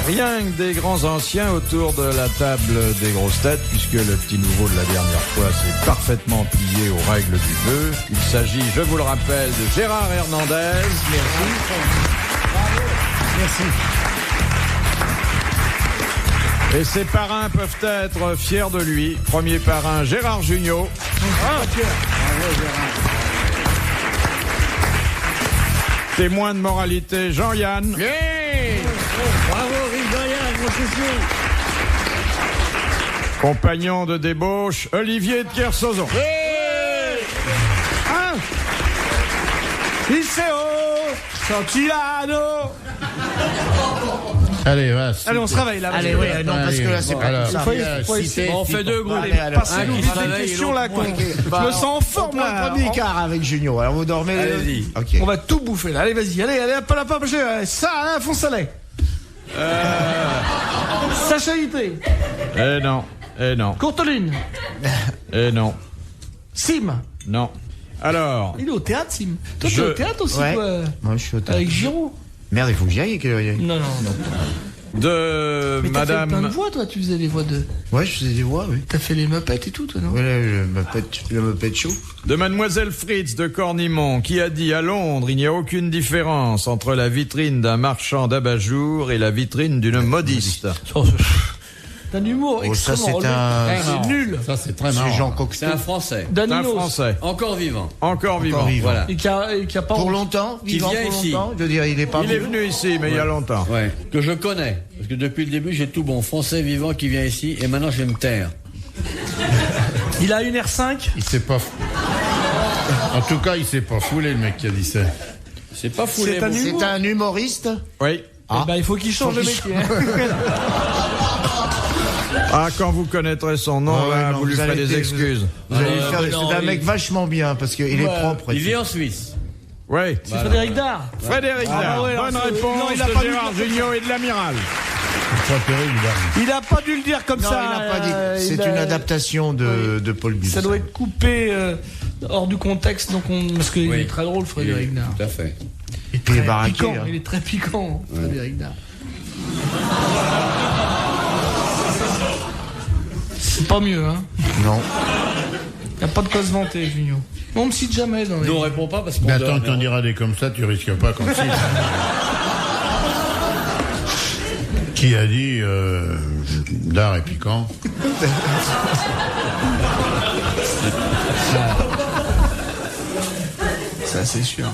Rien que des grands anciens autour de la table des grosses têtes, puisque le petit nouveau de la dernière fois s'est parfaitement plié aux règles du jeu. Il s'agit, je vous le rappelle, de Gérard Hernandez. Merci. Merci. Et ses parrains peuvent être fiers de lui. Premier parrain, Gérard Jugnot. Témoin de moralité, Jean-Yann. Bravo, Jean-Yann, mon chouchou. Compagnon de débauche, Olivier de Kersauzon. Iseo, Santillano. Allez, Allez, on se réveille là. Allez, oui, non, parce que là, c'est pas alors, ça. on fait deux groupes. Passez-nous vite les questions là, con. Je me sens en forme là. Premier quart avec Junio. Alors, vous dormez. Allez-y. Ok. On va tout bouffer là. Allez, vas-y. Allez, pas la pape. Ça, là, fonce-les. Sacha Guité. Non. Courteline. Non. Sim. Non. Alors. Il est au théâtre, Sim. Toi, tu es au théâtre aussi, Ouais. quoi. Moi, je suis au théâtre. Avec Giraud. Merde, il faut que j'y aille. Non. De Mais t'as fait plein de Madame. voix, toi. Tu faisais les voix de. Ouais, je faisais des voix, oui. T'as fait les Muppets et tout, toi, non? Ouais, là, le Muppet Show. De Mademoiselle Fritz de Cornimont, qui a dit à Londres, il n'y a aucune différence entre la vitrine d'un marchand d'abat-jour et la vitrine d'une modiste. T'as un humour Oh, ça, extrêmement c'est relevé. un. C'est nul. Ça, c'est très C'est marrant. Jean C'est Cocteau. un Français. C'est un Daninos. Français. Encore vivant. Encore vivant. vivant. Voilà. Et qui a pas. Pour longtemps, Qui vivant vient pour ici. longtemps. Je veux dire, il est pas. Il est venu ici, mais il y a longtemps. Ouais. Que je connais. Parce que depuis le début, j'ai tout bon Français vivant qui vient ici. Et maintenant, je vais me taire. Il a une R5. Il s'est pas. En tout cas, il s'est pas foulé, le mec qui a dit ça. C'est pas fou les C'est un mots. humour. C'est un humoriste. Oui. Ah. Eh ben, il faut qu'il change de métier. Ah, quand vous connaîtrez son nom, Ah ouais, là, non, vous lui vous ferez allez des être- excuses. Vous allez non, c'est un mec vachement bien parce qu'il est propre. et Il tout. vit en Suisse. Oui. C'est Frédéric Dard. Frédéric Dard. ouais, alors, Bonne c'est- réponse non, il a de pas dû Gérard le dire. Jugnot et de l'Amiral. C'est pas terrible, là. Il a pas dû le dire comme Non, ça. il n'a pas dit. il C'est a- une adaptation de Paul Bulle. Ça doit être coupé hors du contexte, donc parce qu'il Oui. est très drôle, Frédéric Il- Dard. Tout à fait. Et puis il est baraqué. Piquant, hein. il est très piquant, Frédéric Dard. C'est pas mieux, hein. Non. Y a pas de quoi se vanter, Junio. On me cite jamais dans les. Nous, on répond pas parce qu'on Mais attends, dort. t'en diras des comme ça, tu risques pas comme si. Qui a dit d'art et piquant? Ça, c'est sûr.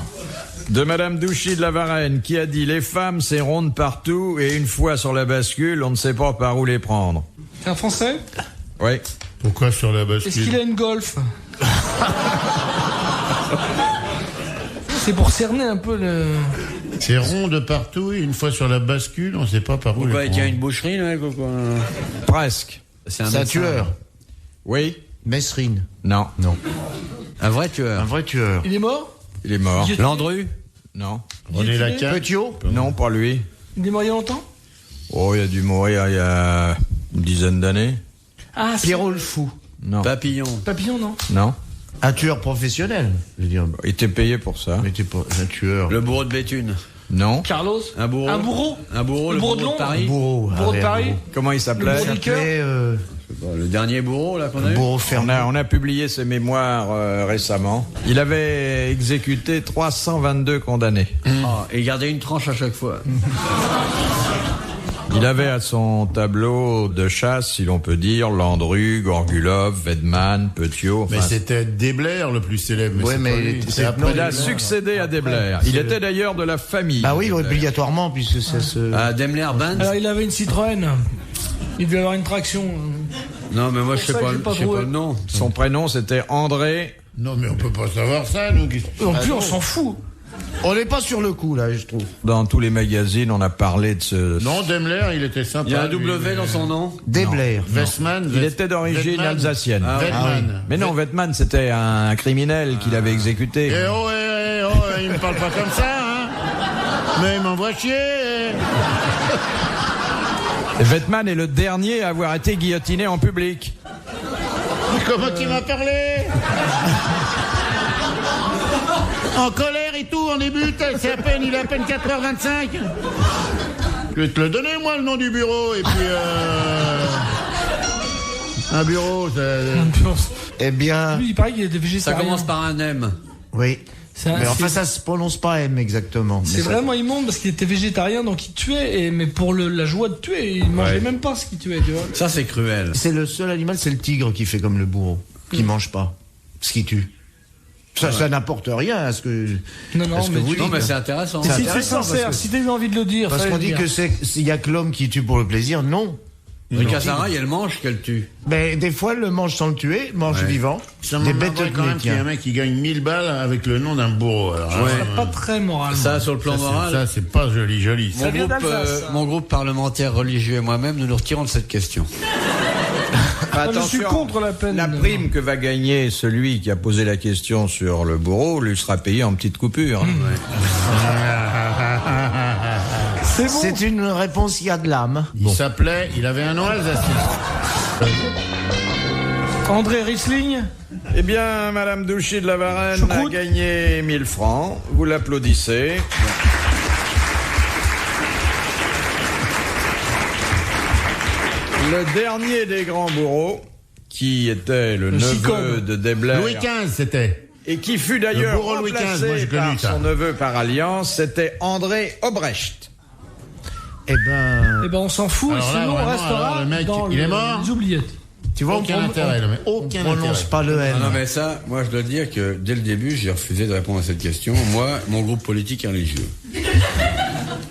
De Madame Douchy de la Varenne, qui a dit les femmes, c'est ronde partout et une fois sur la bascule, on ne sait pas par où les prendre. C'est un Français. Oui. Pourquoi sur la Est-ce qu'il bascule? a une Golf? C'est pour cerner un peu le. C'est rond de partout et une fois sur la bascule, on sait pas par où Pourquoi les il tient prendre. une boucherie, le mec, ou quoi? Presque. C'est C'est un médecin. tueur. Oui. Mesrine. Non. Non. Un vrai tueur. Un vrai tueur. Il est mort? Il est mort. Landru. Non. René Guillotiné. Lacan. Petiot. Non, pas lui. Il est mort il y a longtemps? Oh, il a dû mourir il y a une dizaine d'années. Ah, c'est Pierrot le fou. Non. Papillon. Papillon, non? Non. Un tueur professionnel. Je veux dire. Il était payé pour ça. Mais t'es pas un tueur. Le bourreau de Béthune. Non. Carlos? Un bourreau. Un bourreau? Un bourreau, Le le bourreau bourreau de de Paris. Bourreau. Bourreau de un Paris? bourreau. Comment il s'appelait? Le Il bourreau du cœur? s'appelait Le dernier bourreau, là, qu'on a eu. Bourreau On Fernand. a publié ses mémoires récemment. Il avait exécuté 322 condamnés. Ah, et il gardait une tranche à chaque fois. Il avait à son tableau de chasse, si l'on peut dire, Landru, Gorgulov, Weidmann, Petiot. Mais enfin, c'était Desblair le plus célèbre. Mais Ouais, c'est mais pas il lui. était- C'est après il a Desblair. succédé à Desblair. Il était d'ailleurs de la famille. Bah oui, Desblair. obligatoirement, puisque ça se. Ah, Daimler-Benz. Alors, il avait une Citroën. Il devait avoir une traction. Non, mais moi, je Pour sais ça pas, que j'ai pas je sais trouvé. pas le nom. Son prénom, c'était André. Non, mais on peut pas savoir ça, nous. En plus, on s'en fout. On n'est pas sur le coup, là, je trouve. Dans tous les magazines, on a parlé de ce... Non, Daimler, il était sympa. Il y a un lui, W mais- dans son nom. Desblair. Westman. Il était d'origine Weidmann. alsacienne. Ah, Weidmann. Mais non, Weidmann, c'était un criminel qu'il avait exécuté. Eh oh, il me parle pas comme ça, hein. Mais il m'envoie chier. Et Weidmann est le dernier à avoir été guillotiné en public. Mais comment il m'a parlé? En colère et tout, en début, il a à peine 4h25. Je vais te le donner, moi, le nom du bureau, et puis... Un bureau, Eh bien, Lui, il paraît qu'il était Ça végétarien. commence par un M. oui. C'est un- Mais enfin, c'est- ça se prononce pas M exactement. C'est Mais ça- vraiment immonde parce qu'il était végétarien, donc il tuait, mais pour la joie de tuer, il mangeait même pas ce qu'il tuait, tu vois. Ça, c'est cruel. C'est le seul animal, c'est le tigre qui fait comme le bourreau, qui mange pas, ce qui tue. Ça n'apporte rien à ce que. Non, non, à ce que mais vous tu- Non, dites. mais c'est intéressant. Si tu es intéressant, parce sincère, que- si t'as envie de le dire, Parce fallait qu'on le dit dire. que s'il y a que l'homme qui tue pour le plaisir, non. Rika Sarah, elle mange qu'elle tue. Mais des fois, elle le mange sans le tuer, mange Ouais. vivant. Ça Des m'étonnerait bêtes quand même qu'il y ait un mec qui gagne 1000 balles avec le nom d'un bourreau. Alors, Ouais. C'est pas très moral. Ça, sur le plan moral, ça, c'est pas joli. Ça vient d'Alsace, ça. mon groupe parlementaire religieux et moi-même, nous nous retirons de cette question. je suis contre la peine. La prime que va gagner celui qui a posé la question sur le bourreau lui sera payée en petites coupures. C'est bon. C'est une réponse qui a de l'âme. Il avait un nom alsacien. André Riesling. Eh bien, Madame Douchy de la Varenne a Choucroute. gagné 1000 francs. Vous l'applaudissez. Le dernier des grands bourreaux, qui était le neveu Chicone. de Debler, Louis XV, c'était. et qui fut Le d'ailleurs bourreau Louis XV, moi, remplacé j'ai connu par ça. son neveu par alliance, c'était André Obrecht. Eh ben, Eh ben, on s'en fout, et Alors là, sinon on vraiment, restera alors, le mec, dans il est mort les oubliettes. tu vois, Aucun intérêt, là, mais on aucun prononce intérêt. pas le N. Ah non, mais ça, moi, je dois dire que dès le début, j'ai refusé de répondre à cette question. Moi, mon groupe politique est religieux.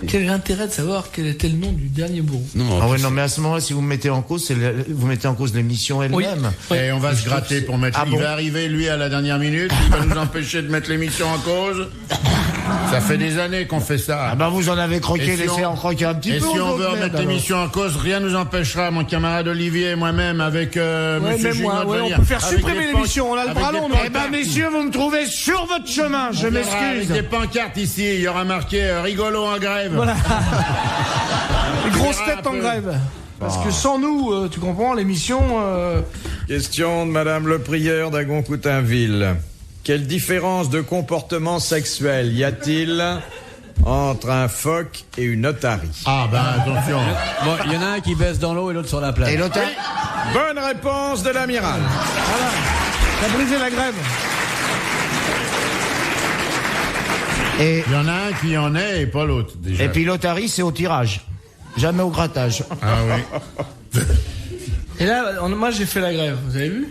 Quel est l'intérêt de savoir quel était le nom du dernier bourreau? Non, Ah ouais, non, mais à ce moment-là, si vous me mettez en cause, vous mettez en cause l'émission elle-même. Et on va se gratter pour mettre. Ah Il bon va arriver, lui, à la dernière minute. Il va nous empêcher de mettre l'émission en cause. Ça fait des années qu'on fait ça. Ah bah vous en avez croqué, Et si laissez on- en croquer un petit Et peu. si aux on autres, veut remettre merde, alors. l'émission en cause, rien nous empêchera, mon camarade Olivier et moi-même, avec Ouais, Monsieur même moi, Junot, de ouais, on venir. peut faire Avec supprimer des l'émission, on a le avec bras des long, nous. pancartes. Eh ben messieurs, vous me trouvez sur votre chemin, je On viendra avec m'excuse. des pancartes ici, il y aura marqué rigolo en grève. Voilà. Les grosses verra têtes un en peu. grève. Parce que sans nous, tu comprends, l'émission... Question de Madame le prieur d'Agon-Coutainville. Quelle différence de comportement sexuel y a-t-il entre un phoque et une otarie? Ah ben attention. Bon, il y en a un qui baisse dans l'eau et l'autre sur la plage. Et l'autre, Bonne réponse de l'amiral. Ça a brisé la grève. et, Il y en a un qui en est et pas l'autre déjà. et puis l'otarie, c'est au tirage. Jamais au grattage. Ah oui. Et là, moi j'ai fait la grève, vous avez vu?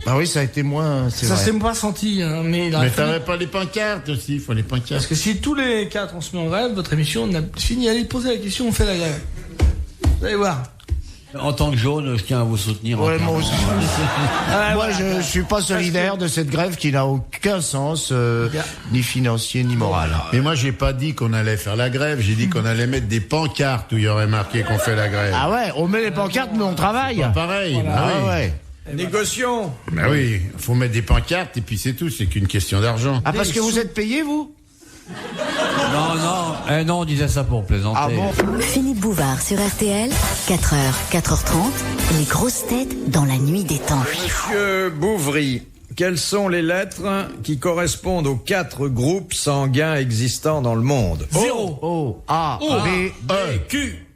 Bah oui, ça a été moins. C'est Ça vrai. s'est pas senti, hein, mais il aurait Mais fallu- t'avais pas les pancartes aussi, il faut les Parce pancartes. que si tous les 4 on se met en grève, votre émission, on a fini, allez poser la question, on fait la grève. Vous allez voir. En tant que jaune, je tiens à vous soutenir. Ouais, entièrement. moi aussi. Moi, je suis pas solidaire de cette grève qui n'a aucun sens, ni financier, ni moral. Mais moi j'ai pas dit qu'on allait faire la grève, j'ai dit qu'on allait mettre des pancartes où il y aurait marqué qu'on fait la grève. Ah ouais, on met les pancartes, mais on travaille. Pas pareil. Bah Ah oui. ouais. Négocions. Bah oui, faut mettre des pancartes et puis c'est tout, c'est qu'une question d'argent. Ah, parce que vous êtes payé, vous? Non, non, on disait ça pour plaisanter. Ah bon? Philippe Bouvard sur RTL, 4h, 4h30, les grosses têtes dans la nuit des temps. Monsieur Bouvry, quelles sont les lettres qui correspondent aux 4 groupes sanguins existants dans le monde? Zéro. O, A, B, E, Q,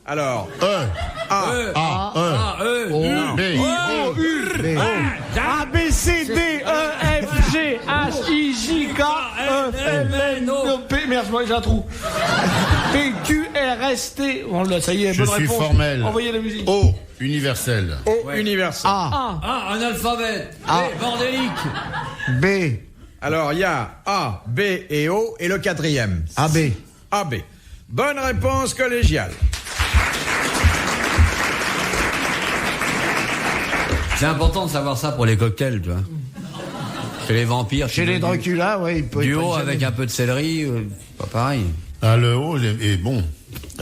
Alors, E, A, A, E, non. B, B. A, B, C, D, E, F, G, H, I, J, K, E, L, N, O, P. Merde, moi j'ai un trou. P, Q, R, S, T. Bon, là, ça y est, Je bonne suis réponse. formel. Envoyez la musique. O, universel. O universel. A. Ah, un alphabet. Ah. Bordélique. B, Alors, il y a A, B et O, et le 4e. AB. AB. Bonne réponse collégiale. C'est important de savoir ça pour les cocktails, tu vois. Chez les vampires. Chez les Dracula, ouais, il peut. Du il peut haut jamais- avec un peu de céleri, pas pareil. Ah, le O est bon.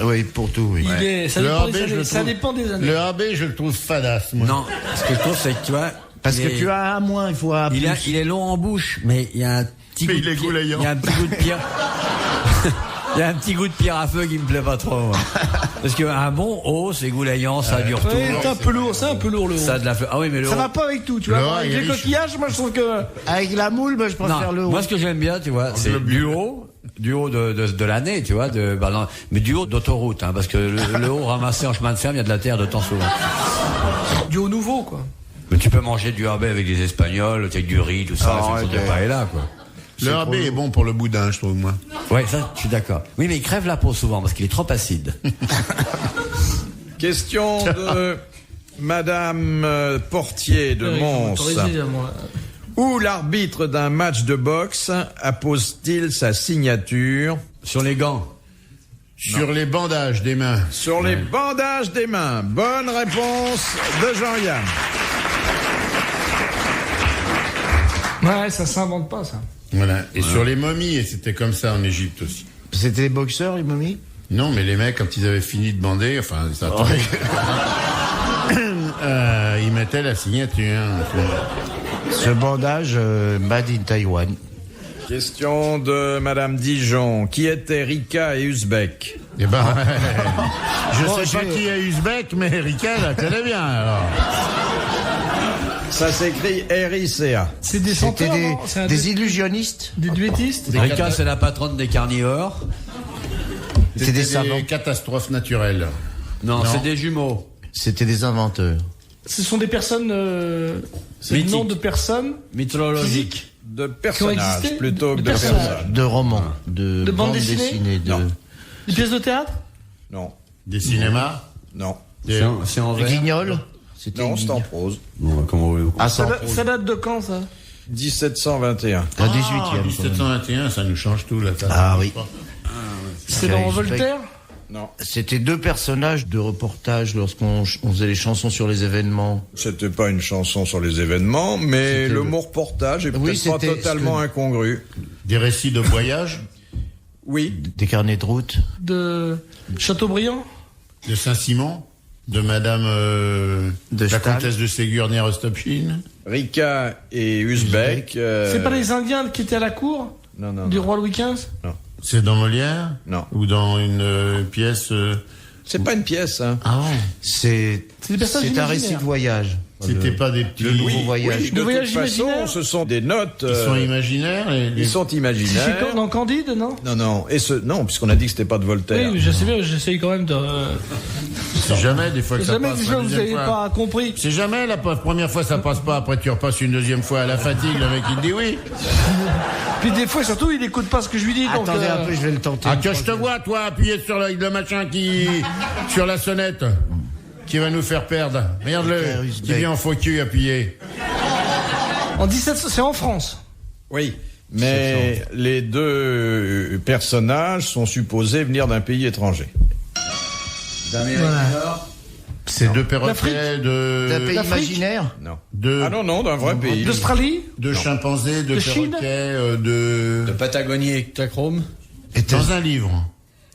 Oui, pour tout, oui. Il est, ça Le dépend AB, des je années. le Ça trouve- dépend des années. Le AB, je le trouve fadasse, moi. Non, ce que je trouve, c'est que tu vois. Parce il que est- tu as un moins, il faut un plus. il est long en bouche, mais il y a un petit Mais goût il est de pierre. goulayant. Il y a un petit goût de pierre. Il y a un petit goût de pierre à feu qui me plaît pas trop. moi. Parce qu'un bon haut, c'est goulayant, ça dure tout. Ouais, c'est un peu lourd, c'est un peu lourd le haut. Ça a de la feu. Ah oui, mais le Ça haut- va pas avec tout, tu vois. Le Avec haut, il est les riche. coquillages, moi je trouve que. Avec la moule, bah, je préfère Non, le haut. moi ce que j'aime bien, tu vois, c'est du haut Du haut de l'année, tu vois, mais du haut d'autoroute, hein, parce que le haut ramassé en chemin de fer, il y a de la terre de temps souvent. Du haut nouveau, quoi. Mais tu peux manger du rabais avec des Espagnols, avec du riz, tout ça, il faut des paella, quoi. Le rabais est bon pour le boudin, je trouve, moi. Ouais, ça, je suis d'accord. Oui, mais il crève la peau souvent, parce qu'il est trop acide. Question de Madame Portier de Mons. Où l'arbitre d'un match de boxe appose-t-il sa signature? Sur les gants. Sur les bandages des mains. Sur les bandages des mains. Bonne réponse de Jean-Yann. Ouais, ça s'invente pas, ça. Voilà. Et sur les momies, et c'était comme ça en Égypte aussi. C'était les boxeurs, les momies? Non, mais les mecs, quand ils avaient fini de bander, enfin, ça ils mettaient la signature. Ce bandage, made in Taïwan. Question de Madame Dijon. Qui étaient Rika et Uzbek? Eh ben, je sais pas qui est Uzbek, mais Rika, la connaît bien, alors. Ça s'écrit R-I-C-A. C'est des C'était chanteurs, non? C'est des illusionnistes? des duettistes? Rika, c'est la patronne des carnivores. C'était des savants. catastrophes naturelles. Non, c'est des jumeaux. C'était des inventeurs. Ce sont des personnes... c'est le Mythiques. nom de personnes Mythologiques. De qui ont personnages existé? plutôt que de personnages. personnes. De romans, de De bandes bandes dessinées dessinées. Non. Des pièces de théâtre? Non. Des cinémas. Non. C'est en Des vert. guignols? C'était Non, une c'est en guignole. prose. Bon, comment Ah, ça, Ça date de quand, ça? 1721. la 18e. 1721, ça nous change tout, là. Ah oui. C'est dans Voltaire? Non. C'était deux personnages de reportage lorsqu'on faisait les chansons sur les événements. C'était pas une chanson sur les événements, mais C'était le le- mot reportage est Oui, peut-être pas c'était totalement incongru. Des récits de voyage Oui. Des carnets de route. De Chateaubriand? de Saint-Simon, de Madame De la Stahl. comtesse de Ségur-Rostopchine. Rika et Uzbek. C'est pas les Indiens qui étaient à la cour Non, non, du non. roi Louis XV? C'est dans Molière? Non. Ou dans une pièce C'est pas une pièce, hein. Ah ouais. C'est des personnages un récit imaginaires. de voyage. C'était pas des petits... Le nouveau voyage. Oui, de Le voyage toute façon, imaginaire ce sont des notes. Ils sont imaginaires Ils sont C'est imaginaires. dans Candide, non? Non, non. Non, puisqu'on a dit que c'était pas de Voltaire. Oui, je sais bien, j'essaye quand même de... C'est jamais des fois que ça Jamais passe. que la vous deuxième n'avez fois. pas compris. C'est jamais la première fois ça passe pas, après tu repasses une deuxième fois à la fatigue, le mec il te dit oui. Puis des fois, surtout, il n'écoute pas ce que je lui dis. Donc, Attendez un peu, je vais le tenter. Ah que je te vois toi appuyer sur le machin qui... sur la sonnette qui va nous faire perdre. Regarde-le, qui vient en faux cul appuyer. En 1700, c'est en France. Oui. Mais les deux personnages sont supposés venir d'un pays étranger. C'est deux L'Afrique. perroquets D'un pays L'Afrique. imaginaire? Non. de... Ah non, non, d'un vrai pays. D'Australie? de chimpanzés, de De Chine. perroquets, De Patagonie et Tachrome. dans un livre.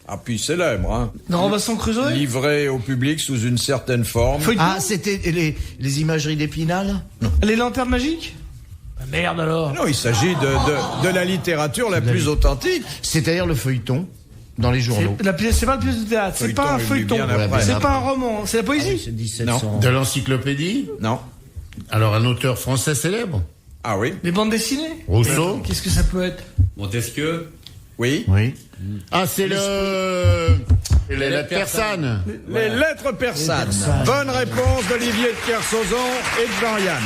Ah, puis célèbre, hein. Dans Robinson Crusoe? Livré au public sous une certaine forme. Feuilleton? Ah, c'était les imageries d'Épinal? Les lanternes magiques? Ah, merde alors. Non, il s'agit de la littérature la plus authentique. C'est-à-dire le feuilleton dans les journaux. C'est pas une pièce de théâtre, c'est Feuilleton pas un est venu feuilleton, bien après. c'est pas un roman, c'est la poésie. C'est 1700. De l'encyclopédie. Non. Alors un auteur français célèbre. Ah oui. Les bandes dessinées? Rousseau. Qu'est-ce que ça peut être? Montesquieu. Oui. Oui. Ah c'est les lettres persanes. Les lettres persanes. Bonne réponse d'Olivier de Kersauzon et de Jean-Yann.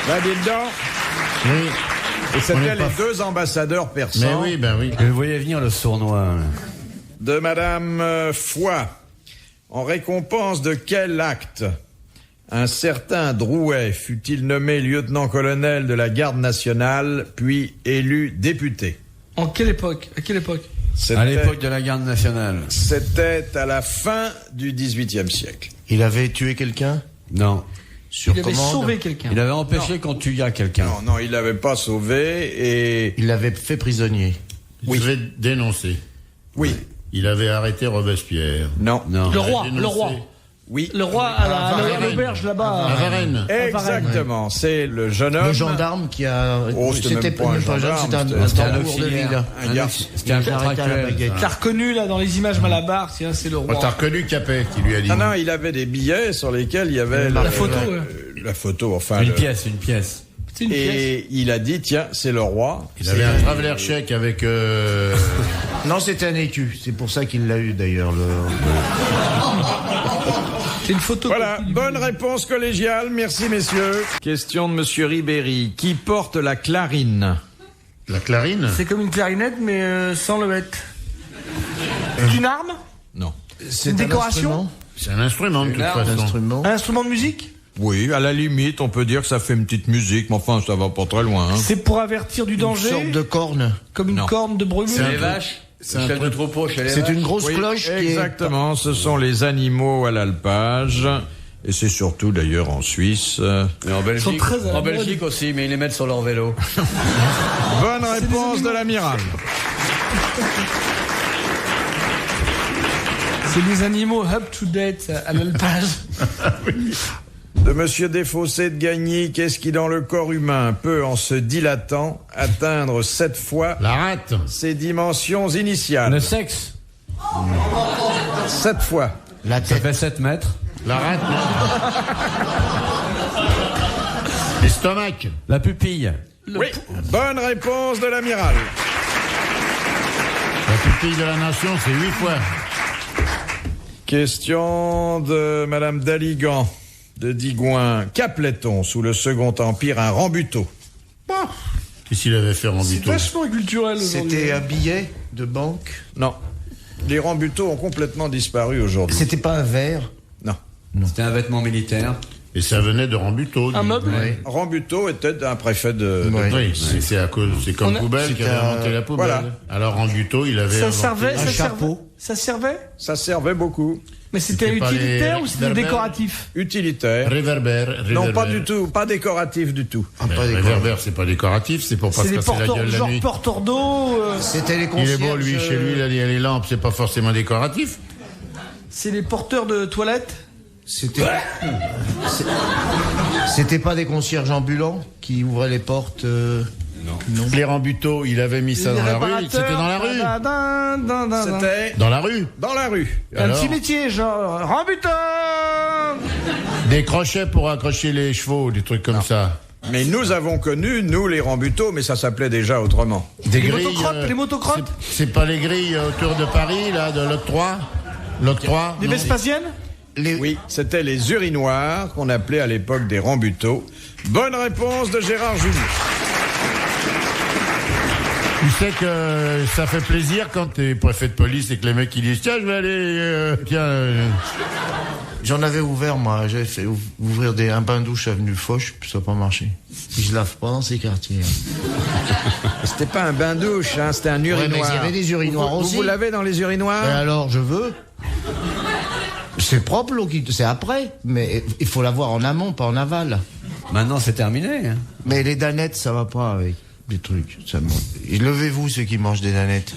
Là, dites donc. Oui. Et On c'était est pas les deux ambassadeurs Mais persans oui, ben oui. Je voyais venir le sournois. de Madame Foy. En récompense de quel acte un certain Drouet fut-il nommé lieutenant-colonel de la garde nationale, puis élu député? En quelle époque? À quelle époque? À l'époque de la garde nationale. C'était à la fin du XVIIIe siècle. Il avait tué quelqu'un? Non. Sur Il avait commande? sauvé quelqu'un. Il avait empêché qu'on tuât quelqu'un. Non, non, il l'avait pas sauvé et... Il l'avait fait prisonnier. Il devait dénoncer. Oui. Il avait arrêté Robespierre. Non. Non. Le roi, dénoncé. le roi. Oui. Le roi à Varennes. l'auberge là-bas. À Varennes. Exactement. C'est le jeune homme. Le gendarme qui a... Oh, c'était même pas un pas jeune, gendarme, c'était un c'était un tambour de auxiliaire. ville. Un garçon. C'était un Il arrêtait à la contractuel. baguette. T'as reconnu là dans les images Malabar, tiens, c'est le Oh, t'as roi. reconnu Capet qui lui a dit. Ah non, il avait des billets sur lesquels il y avait La photo, ouais. la photo, enfin. Une pièce. C'est une pièce. Et il a dit, tiens, c'est le roi. Il avait un traveler chèque avec... Non, c'était un écu. C'est pour ça qu'il l'a eu, d'ailleurs. C'est une photo. Voilà, bonne réponse collégiale, merci messieurs. Question de monsieur Ribéry. Qui porte la clarine? La clarine? C'est comme une clarinette, mais sans le bête. C'est une arme? Non. C'est Une décoration? C'est un instrument, de toute façon. Un instrument de musique? Oui, à la limite, on peut dire que ça fait une petite musique, mais enfin, ça va pas très loin. Hein. C'est pour avertir du Une danger? sorte de corne. Comme une Non. corne de brumure? C'est les vaches. C'est un chef de troupeau chez les vaches. C'est une grosse Oui, cloche qui est... exactement, ce sont les animaux à l'alpage. Et c'est surtout d'ailleurs en Suisse. Mais en Belgique, Ils sont très à la en mode. Belgique aussi, mais ils les mettent sur leur vélo. Bonne réponse de l'amiral. C'est des animaux up-to-date à l'alpage. De monsieur Desfossés de Gagny, qu'est-ce qui dans le corps humain peut, en se dilatant, atteindre 7 fois La rate. ses dimensions initiales? Le sexe. 7 fois. La Ça tête. fait 7 mètres. La rate, non. L'estomac. La pupille. Oui, bonne réponse de l'amiral. La pupille de la nation, c'est 8 fois. Question de madame Daligan de Digoin. Qu'appelait-on sous le Second Empire un rambuteau? Qu'est-ce qu'il avait fait en C'est buto? vachement culturel aujourd'hui. C'était un billet de banque. Non. Les rambuteaux ont complètement disparu aujourd'hui. C'était pas un verre. Non. C'était un vêtement militaire. Et ça venait de Rambuteau. Un meuble? Rambuteau était un préfet de... Ouais. Oui, c'est à cause, c'est comme On a- poubelle qui avait inventé la poubelle. Voilà. Alors Rambuteau, il avait Ça inventé- servait, un ça chapeau. servait. Ça servait? Ça servait beaucoup. Mais c'était C'était pas utilitaire les ou c'était réverbères? décoratif? Utilitaire. Réverbère. Non, pas du tout. Pas décoratif du tout. Ah, pas des Réverbère, c'est pas décoratif, c'est pour pas C'est se des casser la porteurs, gueule la genre nuit. porteurs d'eau. C'était les Il concierges. est beau, lui, chez lui, il a les lampes, c'est pas forcément décoratif. C'est les porteurs de toilettes? C'était... C'était pas des concierges ambulants qui ouvraient les portes. Les Rambuteau, il avait mis ça Les dans la rue, réparateurs. c'était dans la rue. C'était Dans la rue. dans la rue. Un Alors petit métier, genre rambuteur. Des crochets pour accrocher les chevaux, des trucs comme ça. Mais nous avons connu, nous, les rambuteaux, mais ça s'appelait déjà autrement. Des Les grilles. motocrottes, les motocrottes. C'est pas les grilles autour de Paris, là, de l'octroi? L'octroi? Des non. Vespasiennes? Oui, c'était les urinoirs qu'on appelait à l'époque des rambuteaux. Bonne réponse de Gérard Junior. Tu sais que ça fait plaisir quand t'es préfet de police et que les mecs ils disent tiens je vais aller J'en avais ouvert, moi. J'avais fait ouvrir un bain-douche avenue Foch, puis ça n'a pas marché. Puis je lave pas dans ces quartiers. C'était pas un bain-douche, hein, c'était un Ouais, mais urinoir. il y avait des urinoirs vous, aussi. Vous l'avez dans les urinoirs? Mais alors, je veux. C'est propre, l'eau qui... c'est après. Mais il faut l'avoir en amont, pas en aval. Maintenant, c'est terminé. Hein. Mais les danettes, ça va pas avec des trucs. Levez-vous, ceux qui mangent des danettes.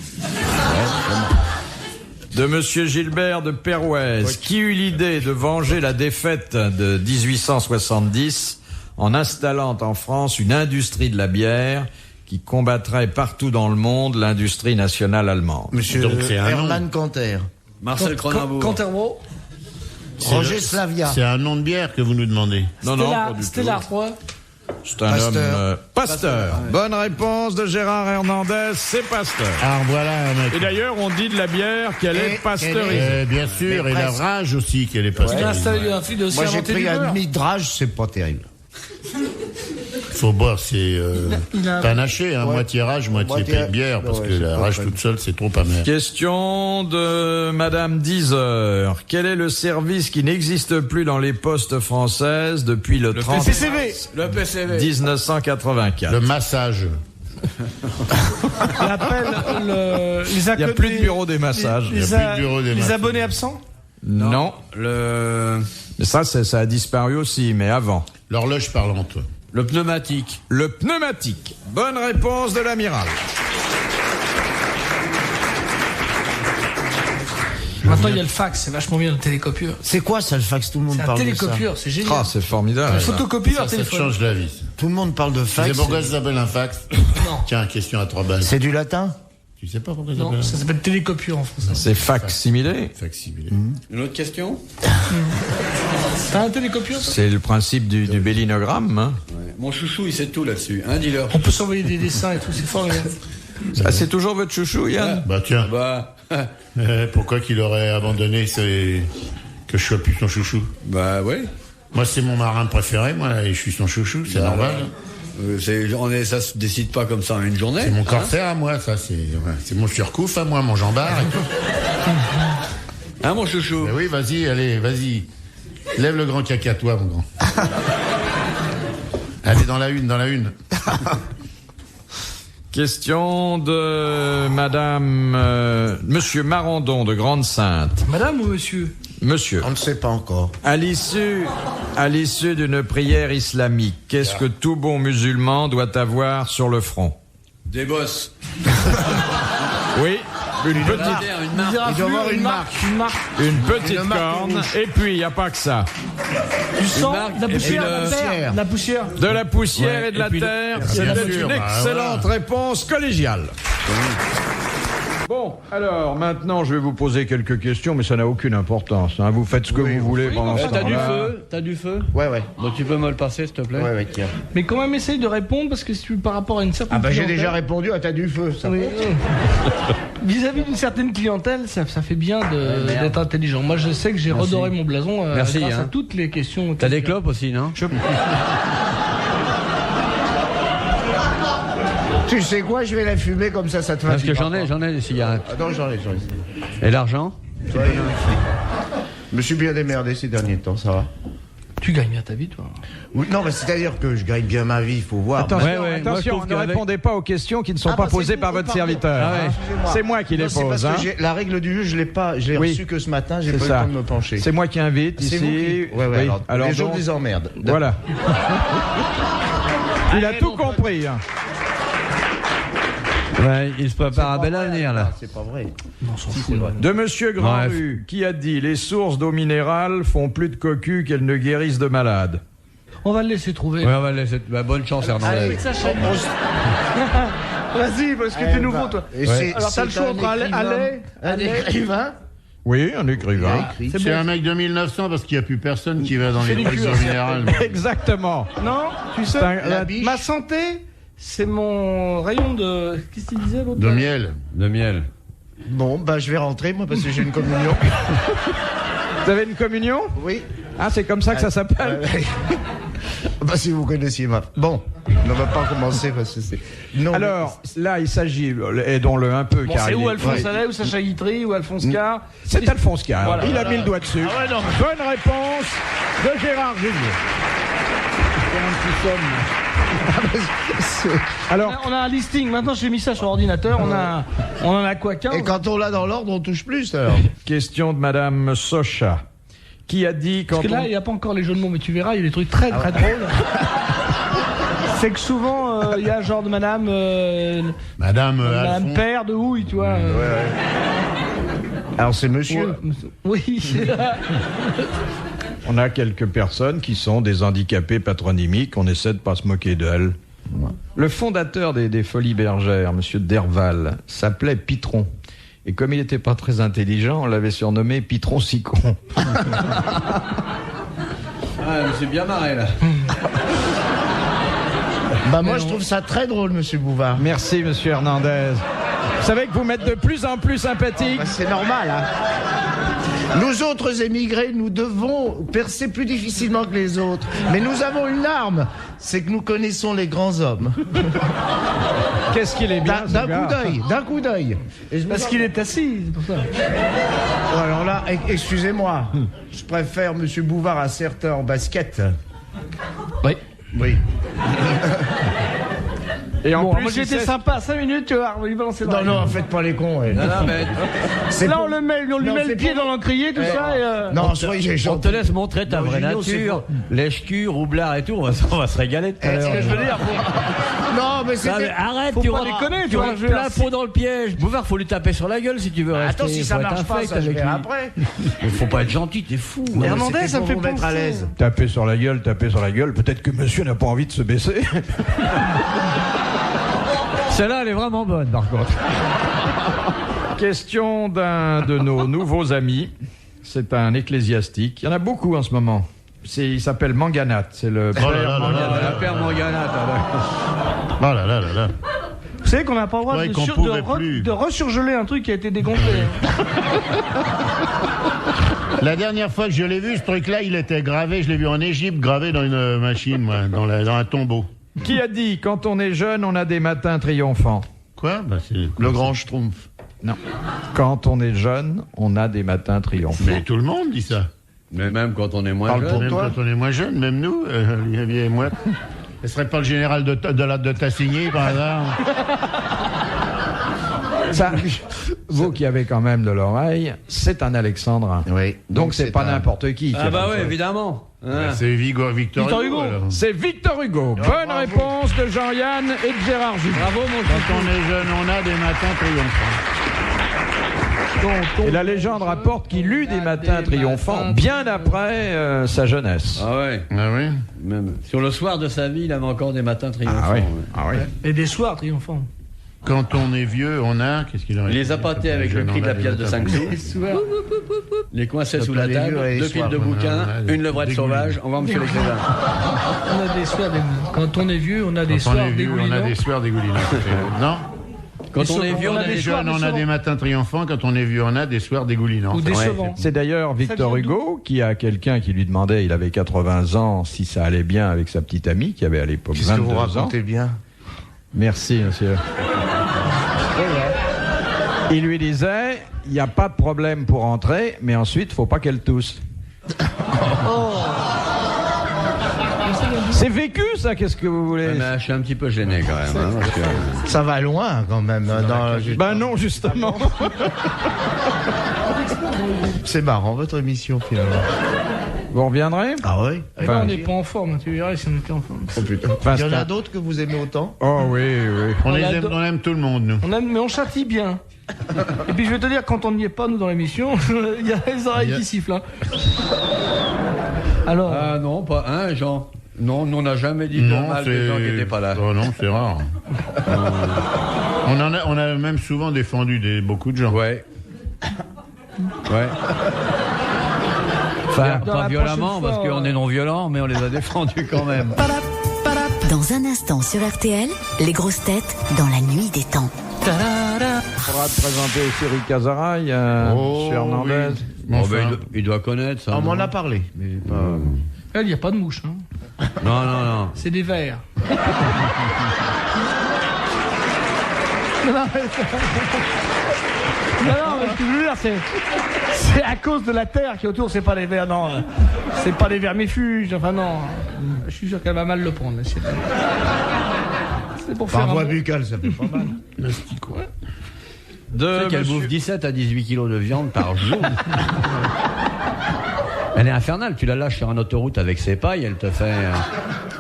De monsieur Gilbert de Perouez, qui eut l'idée de venger la défaite de 1870 en installant en France une industrie de la bière qui combattrait partout dans le monde l'industrie nationale allemande. Monsieur Donc, c'est un Hermann Canter. Marcel Cronenbourg. Canterwo. Roger Slavia. C'est un nom de bière que vous nous demandez. Non, non, pas du tout. Stella, quoi. C'est un Pasteur. homme... Pasteur. Bonne réponse de Gérard Hernandez, c'est Pasteur. Ah voilà un mec. Et d'ailleurs, on dit de la bière qu'elle est Et pasteurisée. Bien sûr, Mais et la presque. rage aussi qu'elle est Il a pasteurisée. installé un fil de Moi, j'ai inventé pris du un beurre. demi-drage, c'est pas terrible. Faut boire, c'est il a- panaché, hein, Ouais. moitié rage, moitié Moitié- bière, parce ouais, que c'est la pas rage très toute seule, c'est trop amer. Question de Madame Deezer. Quel est le service qui n'existe plus dans les postes françaises depuis le 30 PCV. Le PCV. 1984? Le massage. Il appelle les Il n'y a plus de bureau des massages. Il y a plus de bureau des les massages. abonnés absents. Non. Le Mais ça a disparu aussi, mais avant. L'horloge parlante. pneumatique. Le pneumatique. Bonne réponse de l'amiral. Maintenant, il y a le fax, c'est vachement bien, le télécopieur. C'est quoi ça, le fax? Tout le monde C'est un parle de ça. télécopieur, c'est génial. Ah, c'est formidable. Un photocopieur, Ça te téléphone. change la vie. Tout le monde parle de Tu sais fax. pourquoi ça s'appelle un fax? Non. Tiens, question à 3 balles. C'est du latin? Tu sais pas pourquoi ça Non, s'appelle ça s'appelle télécopieur en français. C'est facsimilé. un facsimilé? Une autre question? T'as un télécopieur, toi? C'est le principe du bélinogramme. Hein. Mon chouchou, il sait tout là-dessus. Hein, dis-leur. On peut s'envoyer des dessins et tout, c'est formidable. Ah, c'est toujours votre chouchou, Yann? Bah tiens, Bah, pourquoi qu'il aurait abandonné que je sois plus son chouchou? bah ouais. Moi, c'est mon marin préféré, moi, et je suis son chouchou, c'est normal. Ça se décide pas comme ça en une journée. C'est mon corsaire à moi, ça, c'est mon surcouf à moi, mon jambard et tout. Hein, mon chouchou? Mais oui, vas-y, allez, vas-y. Lève le grand caca, toi, mon grand. Allez, dans la une. Question de Madame... Monsieur Marandon de Grande-Sainte. Madame ou monsieur? Monsieur. On ne sait pas encore. À l'issue d'une prière islamique, qu'est-ce que tout bon musulman doit avoir sur le front? Des bosses. Oui, une petite Il doit avoir une marque. Une petite corne, et puis il n'y a pas que ça. Du sang, marque, de la et poussière, puis de la terre, de la poussière. De la poussière Ouais, et de la et puis terre, bien c'était sûr, une bah, excellente voilà. réponse collégiale. Bon, alors maintenant je vais vous poser quelques questions, mais ça n'a aucune importance. Hein. Vous faites ce que vous voulez pendant ce T'as du temps-là. feu? T'as du feu? Ouais. Donc tu peux me le passer, s'il te plaît? Ouais, tiens. Mais quand même, essaye de répondre parce que si tu par rapport à une certaine Ah bah j'ai clientèle- déjà répondu à t'as du feu, ça. Oui. Vis-à-vis d'une certaine clientèle, ça fait bien d'être intelligent. Moi, je sais que j'ai redoré mon blason Merci, grâce hein. à toutes les questions. T'as des clopes aussi, non? Tu sais quoi, je vais la fumer comme ça te Parce fatigue. que j'en ai des cigarettes. Ah non, j'en ai. Et l'argent? Ouais, je me suis bien démerdé ces derniers temps, ça va. Tu gagnes bien ta vie, toi. Oui, non, mais c'est-à-dire que je gagne bien ma vie, il faut voir. Attention, Ouais, ouais, moi, je attention, trouve ne qu'avec- répondez pas aux questions qui ne sont Ah, pas bah, c'est posées vous, par votre pardon. serviteur. Ah ouais. hein. Excusez-moi. C'est moi qui les Non, c'est pose. parce Hein. que la règle du jeu, je l'ai Oui. reçue que ce matin, j'ai C'est pas eu le ça. temps de me pencher. C'est moi qui invite C'est vous ici. qui... Ouais, Oui. alors les gens donc, des emmerdes. Voilà. Il a tout compris. Hein. Ouais, il se prépare un bel avenir, là. C'est pas vrai. De Monsieur Grandru, qui a dit « Les sources d'eau minérale font plus de cocu qu'elles ne guérissent de malades ». On va le laisser trouver. Ouais, on va le laisser. Bah, bonne chance, Hernandez. Vas-y, parce que t'es nouveau, toi. Alors, t'as le choix entre un écrivain. Oui, un écrivain. C'est un mec de 1900 parce qu'il n'y a plus personne qui va dans les Félicule. réseaux minérales. Exactement. Non, tu sais, La biche. ma santé, c'est mon rayon de... Qu'est-ce qu'il disait, l'autre De là miel. De miel. Bon, bah je vais rentrer, moi, parce que j'ai une communion. Vous avez une communion? Oui. Ah, c'est comme ça que ça s'appelle? Bah si vous connaissiez ma... Bon, on ne va pas commencer parce que c'est... Non, Alors, là, il s'agit, aidons-le un peu, Bon, car c'est il ou est- Alphonse Ouais. Allais, ou Sacha Guitry, ou Alphonse Carr. C'est Alphonse Carr. Voilà. Il a mis le doigt dessus. Ah ouais, non. Bonne réponse de Gérard Junior. Alors, On a un listing. Maintenant, j'ai mis ça sur l'ordinateur. On en a quoi 15? Et quand on l'a dans l'ordre, on touche plus, alors. question de Madame Socha, qui a dit quand Parce que là, il n'y a pas encore les jeux de mots, mais tu verras, il y a des trucs très très drôles. C'est que souvent, il y a genre de madame, Madame madame Alphonse. père de houille, tu vois. Alors c'est monsieur. Oui. on a quelques personnes qui sont des handicapés patronymiques, on essaie de pas se moquer d'elles. Le fondateur des Folies Bergères, Monsieur Derval, s'appelait Pitron. Et comme il n'était pas très intelligent, on l'avait surnommé Pitron Sicon. Ah, je me suis bien marré, là. Bah moi, je trouve ça très drôle, monsieur Bouvard. Merci, Monsieur Hernandez. Vous savez que vous m'êtes de plus en plus sympathique. Bah, c'est normal, hein. Nous autres émigrés, nous devons percer plus difficilement que les autres. Mais nous avons une arme, c'est que nous connaissons les grands hommes. Qu'est-ce qu'il est bien, ce D'un gars. coup d'œil, d'un coup d'œil. Et je me Parce sens- qu'il est assis, c'est pour ça. Bon, alors là, excusez-moi, je préfère monsieur Bouvard à certains en basket. Oui. Oui. Et en Bon, plus, moi j'ai il été sait- sympa, 5 minutes, tu vas lui balancer Non, non, faites pas les cons. Ouais. Non, non, mais C'est Là, pour- on lui met Non, le c'est pied pour- dans l'encrier, tout ça, et... Non, soyez on gentil. te laisse montrer ta Non, vraie Junio, c'est nature. Lèche-cul, roublard et tout. On va se régaler tout à Eh, l'heure. Ce que je veux dire, Non, mais Non, c'était... mais arrête, Faut tu pas auras déconner, tu tu vois, auras je veux plein dire, pot dans le piège. Bouvard, faut lui taper sur la gueule si tu veux rester. Attends, si ça Faut être marche pas, infect ça je avec verrai lui. après. Mais faut pas être gentil, t'es fou. Non, mais Hernandez, c'était ça me pour fait vous mettre à penser. l'aise. Taper sur la gueule, taper sur la gueule. Peut-être que monsieur n'a pas envie de se baisser. Celle-là, elle est vraiment bonne, par contre. Question d'un de nos nouveaux amis. C'est un ecclésiastique. Il y en a beaucoup en ce moment. Il s'appelle Manganate. C'est le père Manganate. La père Manganate. Oh là là là là. Vous savez qu'on n'a pas le droit Ouais, qu'on pouvait plus. de resurgeler un truc qui a été dégonflé. La dernière fois que je l'ai vu, ce truc-là, il était gravé, je l'ai vu en Égypte, gravé dans une machine, moi, dans un tombeau. Qui a dit, quand on est jeune, on a des matins triomphants? Quoi? Bah, c'est... Le grand Schtroumpf. Non. Quand on est jeune, on a des matins triomphants. Mais tout le monde dit ça. Mais même quand on est moins Parle jeune. pour Même toi. quand on est moins jeune, même nous, Olivier et moi. Ce serait pas le général de Tassigny, par hasard? Ça, vous qui avez quand même de l'oreille, c'est un alexandrin. Oui. Donc c'est pas n'importe qui. Ah a bah fait oui, ça. évidemment. Hein. C'est Victor Hugo. Alors. C'est Victor Hugo. Bonne réponse de Jean-Yann et de Gérard Jugnot. Bravo mon Quand on est jeune, on a des matins triomphants. Et la légende rapporte qu'il eut des matins triomphants bien après sa jeunesse. Ah ouais. Ah oui? Même sur le soir de sa vie, il avait encore des matins triomphants. Ah oui. ouais. Ah oui. Et des soirs triomphants. Quand on est vieux, on a... Qu'est-ce qu'il aurait Il les dit? a pâtés avec le Jeune, prix on de a la des pièce de matins 5 sous. Les soirs. Les coincés Quand sous on la est table, vieux, les 2 piles soirs, de on a bouquins, des une levrette dégoulinants. sauvage. Au revoir, monsieur l'écrivain. On a des soirs quand on est vieux, on a des Quand on soirs est vieux, on a dégoulinants. des soirs dégoulinants. Non? Quand on est vieux, on a des Jeune, on a des matins triomphants. Quand on est vieux, on a des soirs dégoulinants. Ou décevants. C'est d'ailleurs Victor vient d'où Hugo qui a quelqu'un qui lui demandait, il avait 80 ans, si ça allait bien avec sa petite amie qui avait à l'époque Qu'est-ce que 22 vous ans. racontez bien? Merci, monsieur. Il lui disait, il n'y a pas de problème pour entrer, mais ensuite, faut pas qu'elle tousse. C'est vécu, ça, qu'est-ce que vous voulez? Ouais, mais je suis un petit peu gêné quand même. Hein, parce que... Ça va loin quand même. Ben non, justement. C'est marrant votre émission finalement. Vous reviendrez? Ah oui. Enfin, On n'est pas en forme, tu verrais si on était en forme. Enfin, Il y en c'est a un- d'autres que vous aimez autant? Oh oui, oui. On adore- aime tout le monde, nous. On aime, mais on châtie bien. Et puis je vais te dire, quand on n'y est pas, nous, dans l'émission, il y a les oreilles qui sifflent. Hein. Alors, Ah non, pas un, Jean. Non, nous, on n'a jamais dit de mal des gens qui n'étaient pas là. Oh non, c'est rare. On a même souvent défendu beaucoup de gens. Ouais. Ouais. Enfin, Dans pas la violemment, prochaine parce fois, qu'on est non violents, mais on les a défendus quand même. Dans un instant sur RTL, les grosses têtes dans la nuit des temps. Il faudra te présenter aussi Rick Azaraï, Oh, chez Hernandez. oui. Mais Bon, ben, enfin, il doit connaître ça. On m'en non a parlé. Mais pas... il n'y a pas de mouche. Hein. Non, non, non. C'est des vers. Non, mais ce que je veux dire, c'est à cause de la terre qui est autour, c'est pas les vers, non. C'est pas les vermifuges, enfin non. Je suis sûr qu'elle va mal le prendre. C'est pour faire Par un voie bon- buccale, ça fait pas mal. Tu sais De qu'elle monsieur- bouffe 17 à 18 kilos de viande par jour. Elle est infernale, tu la lâches sur une autoroute avec ses pailles, elle te fait...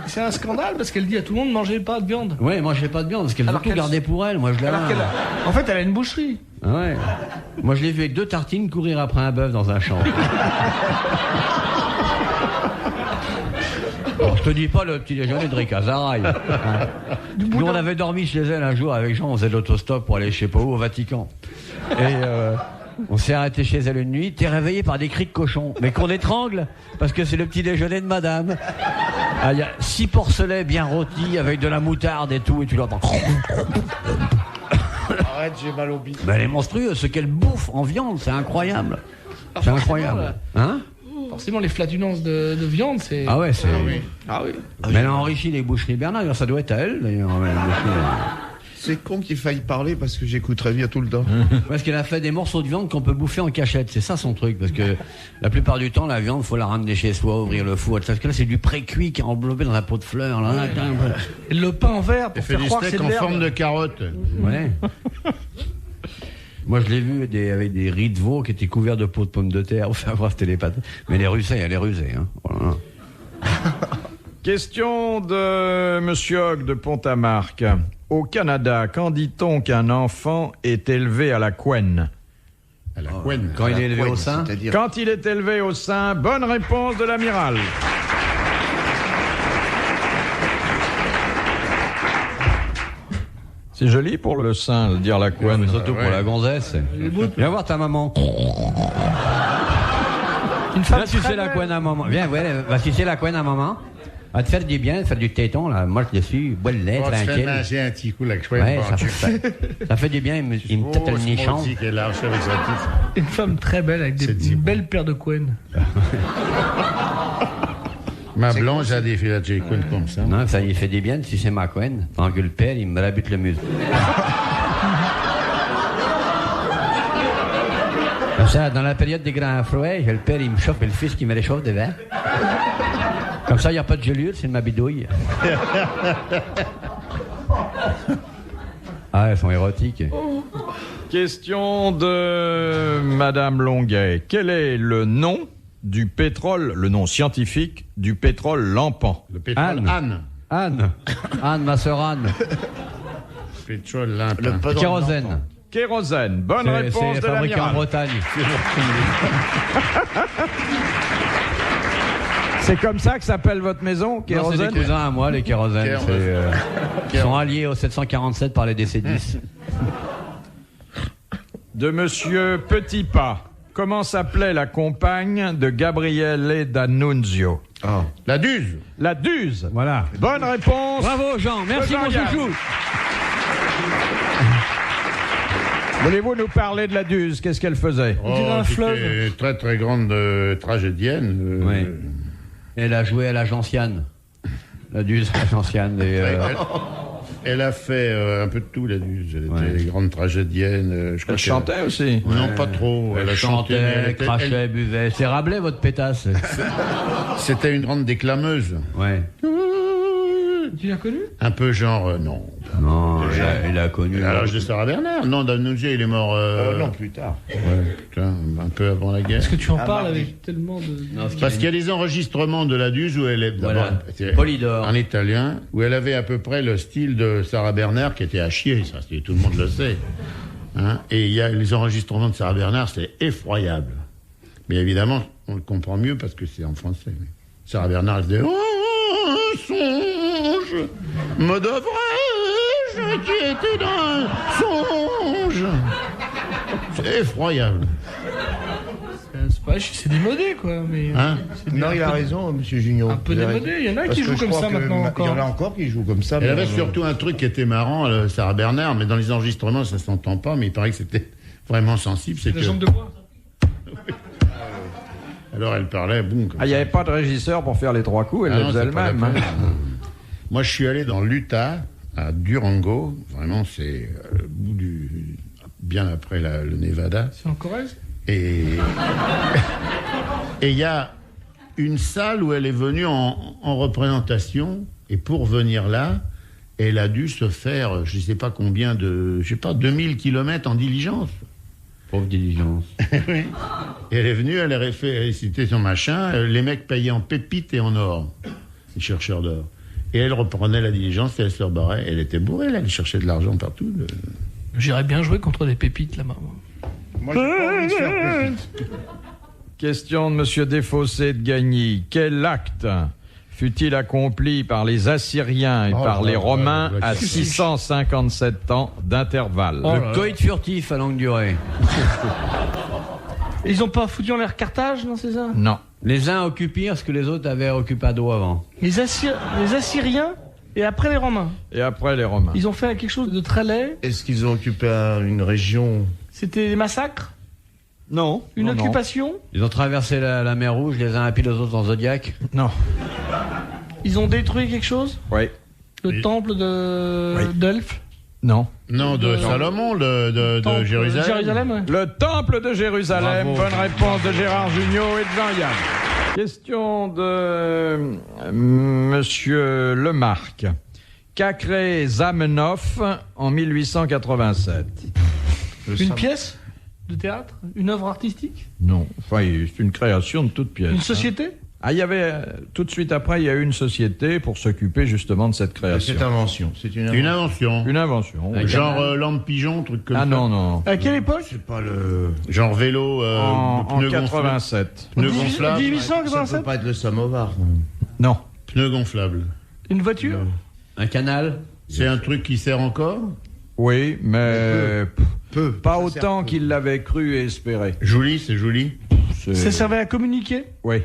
C'est un scandale parce qu'elle dit à tout le monde mangez pas de viande. Ouais, moi j'ai pas de viande, parce qu'elle veut Alors tout qu'elle- garder pour elle, moi je la... Alors qu'elle en fait, elle a une boucherie. Ouais. Moi je l'ai vu avec 2 tartines courir après un bœuf dans un champ. Alors, je te dis pas le petit déjeuner de Rick Azaraï. Hein. Nous on avait dormi chez elle un jour avec Jean, on faisait de l'autostop pour aller je sais pas où au Vatican. Et on s'est arrêté chez elle une nuit, t'es réveillé par des cris de cochon, mais qu'on étrangle, parce que c'est le petit déjeuner de madame. Ah, il y a 6 porcelets bien rôtis avec de la moutarde et tout, et tu l'entends. Arrête, j'ai mal au bide. Mais elle est monstrueuse, ce qu'elle bouffe en viande, c'est incroyable. C'est incroyable. Hein? Forcément, les flatulences de viande, c'est. Ah ouais, c'est... Ah oui. Mais elle a enrichi les boucheries Bernard, ça doit être à elle d'ailleurs. Ouais, la boucherie. C'est con qu'il faille parler parce que j'écoute très bien tout le temps. Parce qu'elle a fait des morceaux de viande qu'on peut bouffer en cachette, c'est ça son truc. Parce que la plupart du temps, la viande, faut la ramener chez soi, ouvrir le four. Parce que là, c'est du pré-cuit qui est enveloppé dans la peau de fleurs. Là. Et le pain en verre Elle pour fait faire du croire que c'est steak de en l'herbe. forme de carotte. Ouais. Moi, je l'ai vu avec des riz de veau qui étaient couverts de peau de pommes de terre. Enfin, voir, c'était les pâtes. Mais elle est rusée. Hein. Voilà. Question de Monsieur Hogg de Pont-à-Marc. Au Canada, quand dit-on qu'un enfant est élevé à la couenne? À la couenne. Quand il est élevé au sein. C'est-à-dire Quand il est élevé au sein, bonne réponse de l'amiral. C'est joli pour le sein, de dire la couenne. Mais surtout pour la gonzesse. Viens voir ta maman. Une femme Viens sucer très la belle. couenne à maman. Viens, va sucer la couenne à maman. Va te faire du bien, faire du téton, là. Moi, je le suis, bois le lait, On se fait tranquille. manger un petit coup, là, que je Ouais, pas. ça fait du bien, il me tête le nichon. Qui est large avec sa petite. Une femme très belle avec C'est dit, une bon. belle paire de couennes. Ma blanche a des filets de couenne comme ça. Non, ça lui fait du bien de sucer ma couenne. Pendant que le père, il me rabute le muscle. Comme ça, dans la période des grands froids, j'ai le père, il me chauffe et le fils qui me réchauffe devant. Comme ça, il n'y a pas de gelure, c'est de ma bidouille. Ah, elles sont érotiques. Question de Madame Longuet. Quel est le nom du pétrole, le nom scientifique du pétrole lampant? Le pétrole Anne. Anne. Anne, ma sœur Anne. Pétrole limpin. Le kérosène. Kérosène. Bonne réponse C'est de fabriqué en l'amiral. Bretagne. C'est comme ça que s'appelle votre maison, Non, c'est des Kérosène? cousins à moi, les kérosènes. Kérosène. Ils sont alliés au 747 par les DC-10. De Monsieur Petitpas. Comment s'appelait la compagne de Gabriele D'Annunzio? La Duse. La Duse. Voilà. Bonne réponse. Bravo, Jean. Merci, mon Jean-Yann. chouchou. Voulez-vous nous parler de la Duse? Qu'est-ce qu'elle faisait? dirait un fleuve. C'était très très grande tragédienne. Oui. Elle a joué à la Gentiane. La Duse, la Gentiane. Elle a fait un peu de tout, la Duse. Elle Ouais. était grande tragédienne. Je crois Elle qu'elle- chantait aussi. Non, pas trop. Elle a chanté, mais chantait, elle était- crachait, buvait. C'est Rabelais, votre pétasse. C'était une grande déclameuse. Ouais. Tu l'as connu? Un peu genre, non. Non, il a connu. À l'âge de Sarah Bernard. Non, D'Annunzio, il est mort. Non, plus tard. Ouais, putain, un peu avant la guerre. Parce que tu en parles mardi. avec tellement de... Non, ce Parce qu'il y a des enregistrements de la Duse où elle est d'abord Voilà. c'est Polydor. en italien, où elle avait à peu près le style de Sarah Bernard qui était à chier, ça, tout le monde le sait. Hein, et il y a les enregistrements de Sarah Bernard, c'est effroyable. Mais évidemment, on le comprend mieux parce que c'est en français. Sarah Bernard, elle disait « Oh, un songe, me devrais-je inquiéter d'un songe ?» C'est effroyable. C'est pas, c'est démodé, quoi. Mais, Hein c'est Non, il a un peu- raison, monsieur Junio. Un peu Il a démodé. raison. Il y en a Parce qui que jouent je comme crois ça que maintenant Il y encore. en a encore qui jouent comme ça. Elle mais avait on- surtout un truc qui était marrant, Sarah Bernard, mais dans les enregistrements, ça s'entend pas, mais il paraît que c'était vraiment sensible. C'est La que... jambe de bois. Alors elle parlait, boum. comme Ah, il n'y ça. avait pas de régisseur pour faire les trois coups, elle Ah le non, faisait c'est pas elle-même. la hein. peine. Moi, je suis allé dans l'Utah, à Durango. Vraiment, c'est le bout du. Bien après le Nevada. C'est en Corrèze? Et il y a une salle où elle est venue en représentation. Et pour venir là, elle a dû se faire, je ne sais pas combien de. Je sais pas, 2000 kilomètres en diligence. Pauvre diligence. Oui. Et elle est venue, elle a récité son machin. Les mecs payaient en pépites et en or, les chercheurs d'or. Et elle reprenait la diligence et elle se rebarrait. Elle était bourrée, là, elle cherchait de l'argent partout. J'irais bien jouer contre des pépites là-bas. Moi, j'ai pas envie de faire pépite. Question de Monsieur Desfossés de Gagny. Quel acte fut-il accompli par les Assyriens et Oh par là les là, Romains là là, à qu'est-ce que 657 ans d'intervalle? Oh là Le là. coït furtif à longue durée. Ils ont pas foutu en l'air Carthage, non, c'est ça? Non. Les uns occupèrent ce que les autres avaient occupé à dos avant. Les Assyriens et après les Romains. Et après les Romains. Ils ont fait quelque chose de très laid. Est-ce qu'ils ont occupé une région? C'était des massacres? Non. Une non, non. occupation? Ils ont traversé la mer Rouge, les uns à pied, les autres en Zodiac. Non. Ils ont détruit quelque chose? Oui. Le Oui. temple de d'Elphes? Non. Non, de Non. Salomon, de Temple de Jérusalem. Jérusalem, ouais. Le temple de Jérusalem. Bravo. Bonne réponse de Gérard Jugnot et de Jean-Yann. Question de Monsieur Lemarque. Qu'a créé Zamenhof en 1887? Une pièce de théâtre? Une œuvre artistique? Non. Enfin, c'est une création de toute pièce. Une société? Ah, il y avait, tout de suite après, il y a eu une société pour s'occuper justement de cette création. Cette invention. C'est une Une invention. invention. Une invention. Un Genre canal. lampe pigeon, truc comme Ah ça. non, non. À quelle époque? C'est pas le. Genre vélo, En pneu gonflable. 87. Pneu 18- gonflable. 1887? Ça peut pas être le samovar. Non. Pneu gonflable. Une voiture? Un canal. C'est un truc qui sert encore? Oui, mais Peu. pas Ça autant sert peu. qu'il l'avait cru et espéré. Joli, c'est joli. Ça servait à communiquer? Oui.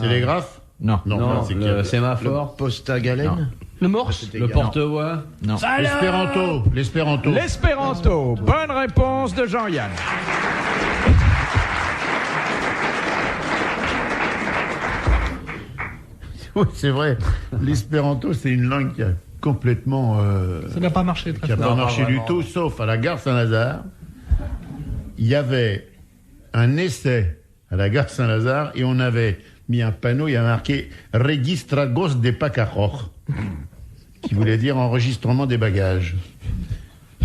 Télégraphe? Non. Non, c'est le quel- sémaphore, Posta galène. Le morse? le porte-voix. Non. L'espéranto. L'espéranto. L'espéranto. Bonne réponse de Jean-Yann. Oui, c'est vrai. L'espéranto, c'est une langue qui a complètement... Ça n'a pas marché très qui n'a fort. pas marché du tout, sauf à la gare Saint-Lazare. Il y avait un essai à la gare Saint-Lazare et on avait mis un panneau, il y a marqué « Registragos de Pacaror », qui voulait dire « enregistrement des bagages ».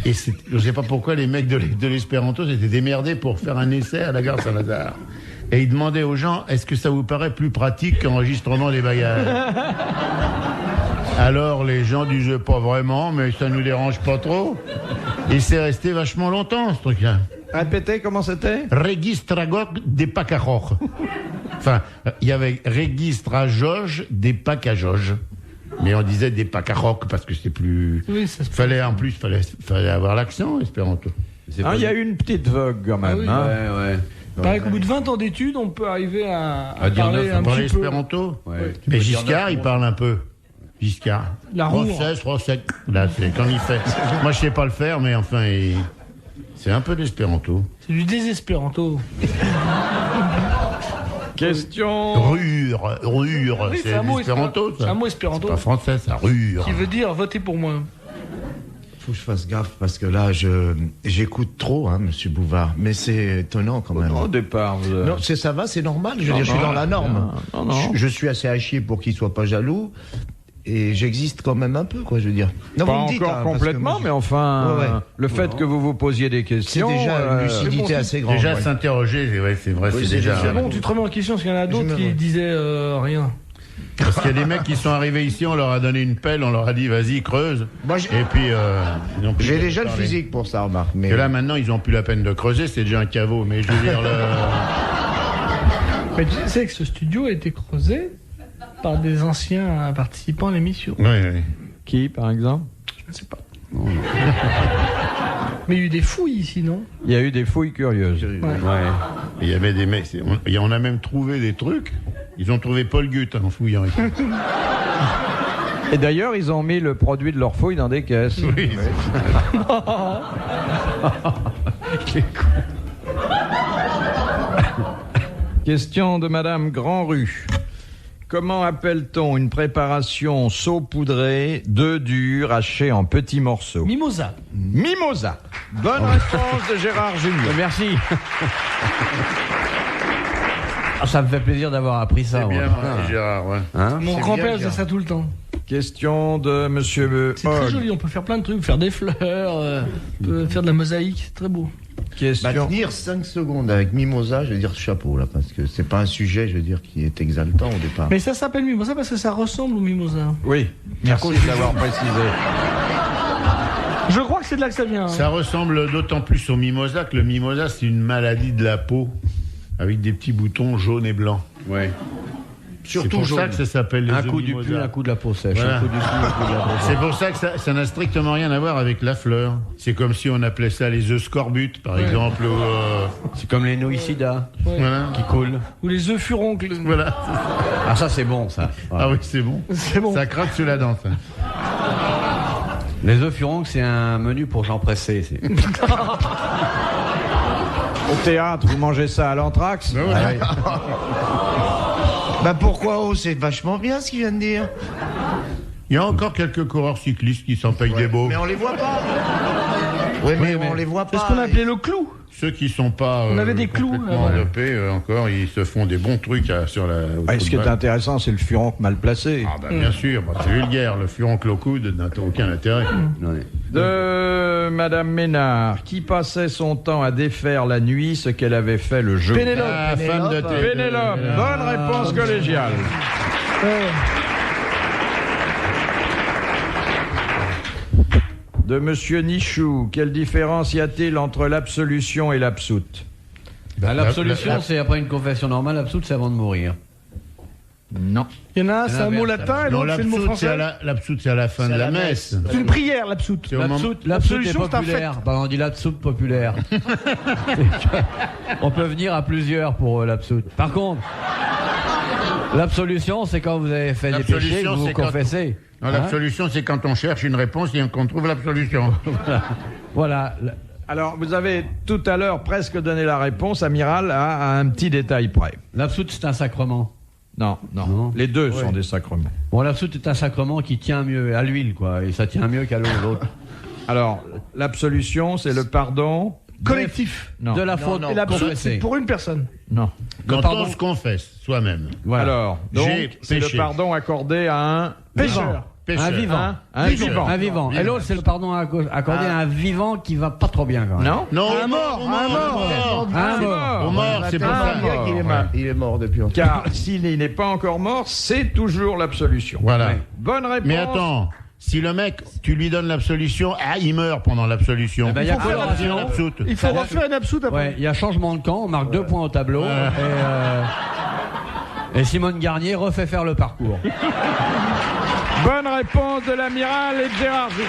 Et je ne sais pas pourquoi les mecs de l'espéranto s'étaient démerdés pour faire un essai à la gare Saint-Lazare. Et ils demandaient aux gens « Est-ce que ça vous paraît plus pratique qu'enregistrement des bagages ?» Alors les gens disaient pas vraiment, mais ça nous dérange pas trop. Et c'est resté vachement longtemps ce truc-là. Répétez comment c'était? Registragog des Pacaror. Enfin, il y avait registragog des Pacajoges. Mais on disait des Pacaroc parce que c'est plus. Oui, ça se Fallait avoir l'accent espéranto. C'est Ah, pas- il y a eu une petite vogue quand même. Ah oui. hein. Ouais. Pareil qu'au bout de 20 ans d'études, on peut arriver à dire parler neuf, un On parlait petit peu. espéranto. Ouais. Mais Giscard, il parle un peu. Giscard. La roue. Français. Là, c'est comme il fait. Moi, je sais pas le faire, mais enfin, c'est un peu d'espéranto. C'est du désespéranto. Question. Rure, Oui, c'est un mot l'espéranto, C'est ça. un mot espéranto C'est pas français, ça, rure. qui veut dire votez pour moi. Faut que je fasse gaffe parce que là, j'écoute trop, hein, Monsieur Bouvard. Mais c'est étonnant quand même. Au départ, vous... Non, ça va, c'est normal. Je veux Non, dire, je suis non, dans la norme. non. Je suis assez à chier pour qu'il soit pas jaloux. Et j'existe quand même un peu, quoi, je veux dire. Non, Pas vous me dites, encore hein, parce que complètement, moi, mais enfin, Ouais, ouais. le fait que vous vous posiez des c'est questions... déjà une lucidité assez grande. Déjà ouais. s'interroger, c'est vrai, Oui, c'est c'est déjà. déjà Bon, tu te remets en question parce qu'il y en a d'autres Je me qui remets. disaient rien. Parce qu'il y a des mecs qui sont arrivés ici, on leur a donné une pelle, on leur a dit vas-y, creuse. Moi, Et puis, ils ont plus j'ai déjà le parlé. physique pour ça, remarque. Mais Que là, maintenant, ils ont plus la peine de creuser, c'est déjà un caveau. Mais je veux dire, Mais tu sais que ce studio a été creusé par des anciens participants à l'émission. Oui, oui. Qui, par exemple? Je ne sais pas. Mais il y a eu des fouilles ici, non? Il y a eu des fouilles curieuses. Ouais. Il y avait des mecs, on a même trouvé des trucs. Ils ont trouvé Paul Gut en fouillant. Et d'ailleurs, ils ont mis le produit de leur fouille dans des caisses. Oui. Question de Madame Grandrue. Comment appelle-t-on une préparation saupoudrée d'œufs durs hachés en petits morceaux? Mimosa. Mimosa. Bonne réponse de Gérard Junior. Merci. Ah, ça me fait plaisir d'avoir appris ça. C'est moi. bien, Gérard, ouais. Hein? Mon C'est grand-père bien, faisait ça tout le temps. Question de Monsieur C'est très Hogg. joli, on peut faire plein de trucs, faire des fleurs, on peut faire de la mosaïque, c'est très beau. Question. tenir 5 secondes avec Mimosa, je veux dire chapeau, là, parce que c'est pas un sujet, je veux dire, qui est exaltant au départ. Mais ça s'appelle mimosa parce que ça ressemble au mimosa. Oui, merci de l'avoir précisé. Je crois que c'est de là que ça vient. hein. Ça ressemble d'autant plus au mimosa que le mimosa, c'est une maladie de la peau avec des petits boutons jaunes et blancs. Ouais. C'est Surtout pour ça jaune. que ça s'appelle les Un œufs coup du mimosa. pull, un coup de la peau sèche. Voilà. Un coup du pull, un coup de la peau sèche. C'est pour ça que ça n'a strictement rien à voir avec la fleur. C'est comme si on appelait ça les œufs scorbut, par exemple. Ou, C'est comme les nouilles sida Ouais. voilà. qui coulent. Ou les œufs furoncles. Voilà. Ah, ça, c'est bon, ça. Ouais. Ah oui, c'est bon. C'est bon. Ça craque sur la dent, ça. Les œufs furoncles, c'est un menu pour Jean Pressé. C'est... Au théâtre, vous mangez ça à l'anthrax? Ben ouais. Bah pourquoi c'est vachement bien ce qu'il vient de dire. Il y a encore quelques coureurs cyclistes qui s'en payent des beaux. Mais on les voit pas. Oui, mais on les voit C'est pas. ce qu'on appelait le clou. Ceux qui sont pas On avait des clous, complètement ouais. dopés, encore, ils se font des bons trucs sur la. au Ce qui est football. intéressant, c'est le furoncle mal placé. Ah bah bien sûr, bah, c'est vulgaire. Le furoncle au coude n'a aucun intérêt. Ouais. De Madame Ménard, qui passait son temps à défaire la nuit ce qu'elle avait fait le jour. Pénélope. Ah, femme de thé. Pénélope, bonne réponse collégiale. De Monsieur Nichou, quelle différence y a-t-il entre l'absolution et l'absoute? Bah, La- la- l'absolution, c'est après une confession normale. L'absoute, c'est avant de mourir. La- Non. Il y en a un, c'est un mot L'inverse, latin et Non, l'autre, c'est le mot l'absoute, français. l'absoute, c'est à la fin de la messe. C'est une prière, l'absoute. C'est au moment- L'absoute est L'absolution, c'est un populaire. fait. Bah, on dit l'absoute populaire. On peut venir à plusieurs pour l'absoute. Par contre, l'absolution, c'est quand vous avez fait des péchés, L'absolution, que vous c'est vous quand- confessez. Non, Hein? l'absolution, c'est quand on cherche une réponse et qu'on trouve l'absolution. Voilà. Alors, vous avez tout à l'heure presque donné la réponse, amiral, à un petit détail près. L'absoute, c'est un sacrement. Non. Non. Les deux sont des sacrements. Bon, l'absoute est un sacrement qui tient mieux à l'huile, quoi. Et ça tient mieux qu'à l'autre. Alors, l'absolution, c'est le pardon. Collectif. Non. De la faute Et l'absoute, confessée. c'est pour une personne. Non. Quand pardon. on se confesse soi-même. Voilà. Alors, J'ai donc, c'est le péché. pardon accordé à un Pécheur. Pécheur. Un vivant. Hein, un Vivant. vivant. Un vivant. Et l'autre, c'est le pardon accordé à un vivant qui va pas trop bien, quand même. Non. Non, Un mort, au un mort. Un mort. Au mort, c'est pour Un ça. mort. qu'il est Ouais. mort. Il est mort depuis longtemps. Car s'il n'est pas encore mort, c'est toujours l'absolution. Voilà. Ouais. Bonne réponse. Mais attends, si le mec, tu lui donnes l'absolution, il meurt pendant l'absolution. Eh ben, il y a faut faire coloration. l'absoute. Il faut refaire une absoute après. Ouais, il y a changement de camp, on marque 2 points au tableau. Et Simone Garnier refait faire le parcours. Bonne réponse de l'amiral et de Gérard Jugnot.